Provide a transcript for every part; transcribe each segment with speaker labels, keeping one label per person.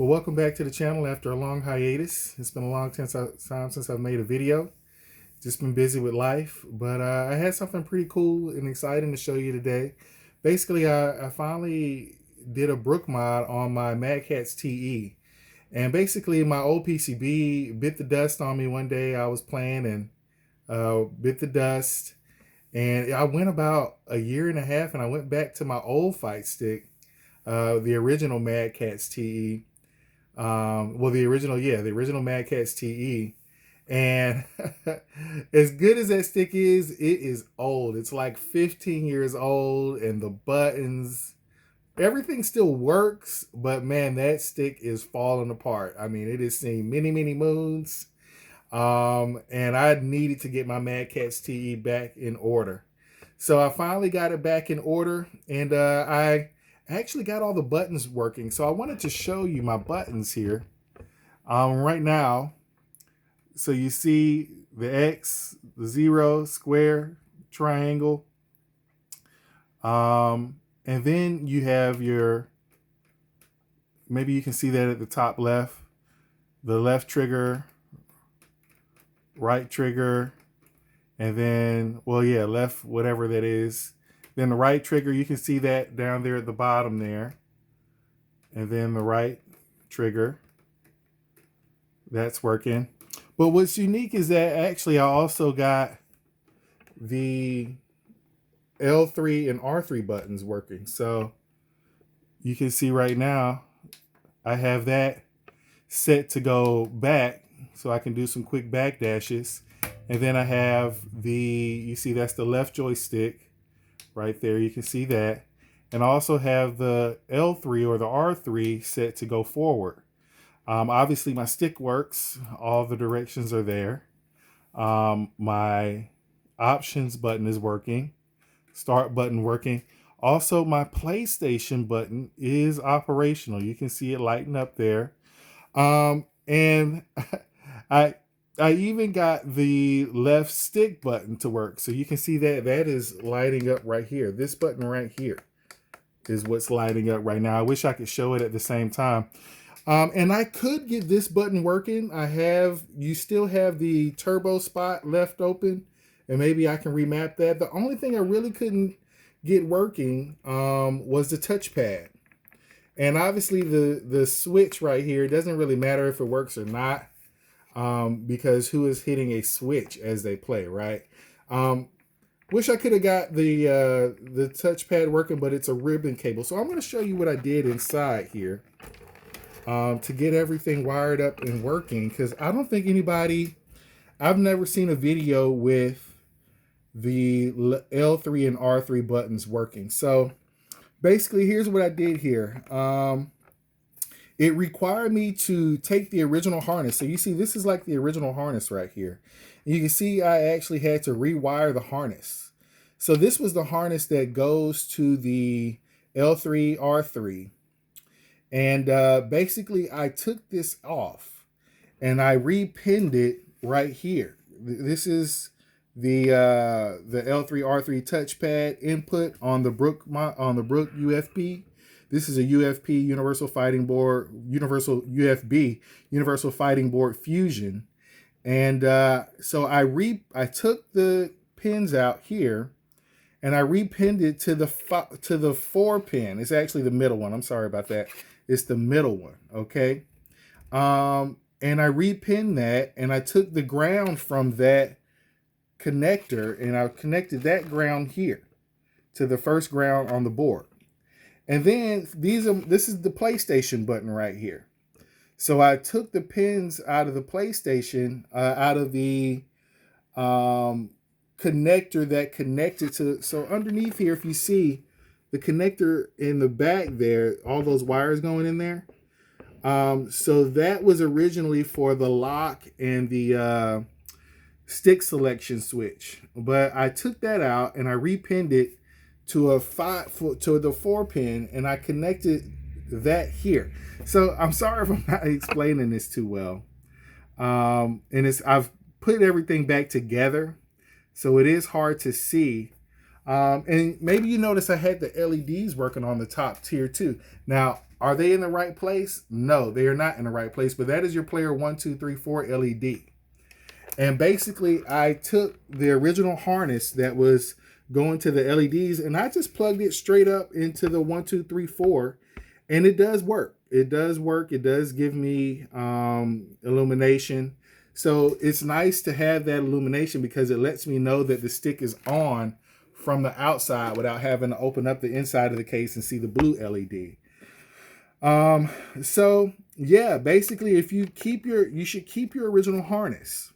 Speaker 1: Well, welcome back to the channel after a long hiatus. It's been a long time since I've made a video. Just been busy with life, but I had something pretty cool and exciting to show you today. Basically, I finally did a brook mod on my Madcatz Te. And basically, my old PCB bit the dust on me one day. I was playing and bit the dust. And I went about a year and a half and I went back to my old fight stick, the original Madcatz Te. The original Madcatz Te. And as good as that stick is, it is old. It's like 15 years old, and the buttons, everything still works, but man, that stick is falling apart. I mean, it has seen many, many moons. And I needed to get my Madcatz Te back in order. So I finally got it back in order, and I actually got all the buttons working. So I wanted to show you my buttons here right now. So you see the X, the 0, square, triangle. And then you have your, maybe you can see that at the top left, the left trigger, right trigger, and then, left, whatever that is. Then the right trigger, you can see that down there at the bottom there. And then the right trigger, that's working. But what's unique is that actually I also got the L3 and R3 buttons working. So you can see right now, I have that set to go back so I can do some quick back dashes. And then I have you see that's the left joystick right there. You can see that. And I also have the L3 or the R3 set to go forward. Obviously my stick works. All the directions are there. My options button is working. Start button working. Also, my PlayStation button is operational. You can see it lighting up there. And I even got the left stick button to work. So you can see that is lighting up right here. This button right here is what's lighting up right now. I wish I could show it at the same time. And I could get this button working. You still have the turbo spot left open, and maybe I can remap that. The only thing I really couldn't get working was the touchpad. And obviously the switch right here, it doesn't really matter if it works or not, because who is hitting a switch as they play, right? Wish I could have got the touchpad working, but it's a ribbon cable. So I'm going to show you what I did inside here to get everything wired up and working, because I don't think I've never seen a video with the L3 and R3 buttons working. So basically, here's what I did here. It required me to take the original harness. So you see, this is like the original harness right here. And you can see I actually had to rewire the harness. So this was the harness that goes to the L3, R3. And basically, I took this off and I repinned it right here. This is the L3, R3 touchpad input on the brook UFB. This is a UFB, Universal Fighting Board, Universal Fighting Board Fusion. And so I took the pins out here and I repinned it to the 4 pin. It's actually the middle one. I'm sorry about that. It's the middle one, okay? And I repinned that, and I took the ground from that connector and I connected that ground here to the first ground on the board. And then this is the PlayStation button right here. So I took the pins out of the PlayStation, out of the connector that connected to, so underneath here, if you see the connector in the back there, all those wires going in there. So that was originally for the lock and the stick selection switch. But I took that out and I repinned it to the 4 pin, and I connected that here. So I'm sorry if I'm not explaining this too well. And I've put everything back together, so it is hard to see. And maybe you notice I had the LEDs working on the top tier too. Now, Are they in the right place? No, they are not in the right place, but that is your player 1, 2, 3, 4 LED. And basically, I took the original harness that was going to the LEDs and I just plugged it straight up into the 1, 2, 3, 4, and it does work. It does work. It does give me illumination. So it's nice to have that illumination because it lets me know that the stick is on from the outside without having to open up the inside of the case and see the blue LED. So yeah, basically, if you should keep your original harness.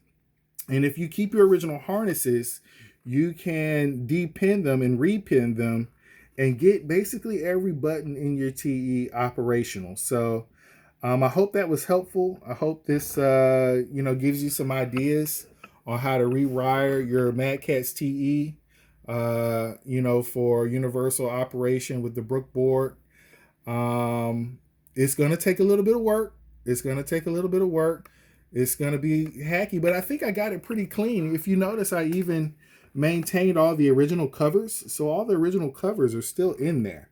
Speaker 1: And if you keep your original harnesses, you can depin them and repin them and get basically every button in your TE operational. So I hope that was helpful. I hope this gives you some ideas on how to rewire your Madcatz TE for universal operation with the Brook board. It's going to take a little bit of work. It's going to take a little bit of work. It's going to be hacky, but I think I got it pretty clean. If you notice, I even maintained all the original covers. So all the original covers are still in there.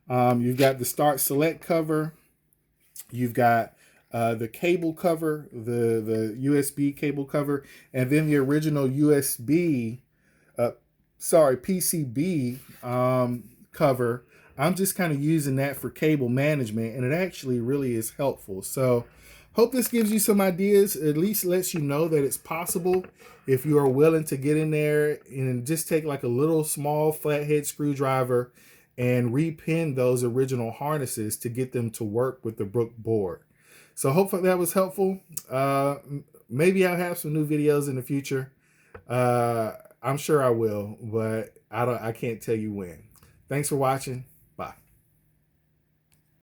Speaker 1: You've got the start select cover. You've got the cable cover, the USB cable cover, and then the original PCB cover. I'm just kind of using that for cable management, and it actually really is helpful. So hope this gives you some ideas, at least lets you know that it's possible if you are willing to get in there and just take like a little small flathead screwdriver and repin those original harnesses to get them to work with the Brook board. So hopefully that was helpful. Maybe I'll have some new videos in the future. I'm sure I will, but I can't tell you when. Thanks for watching.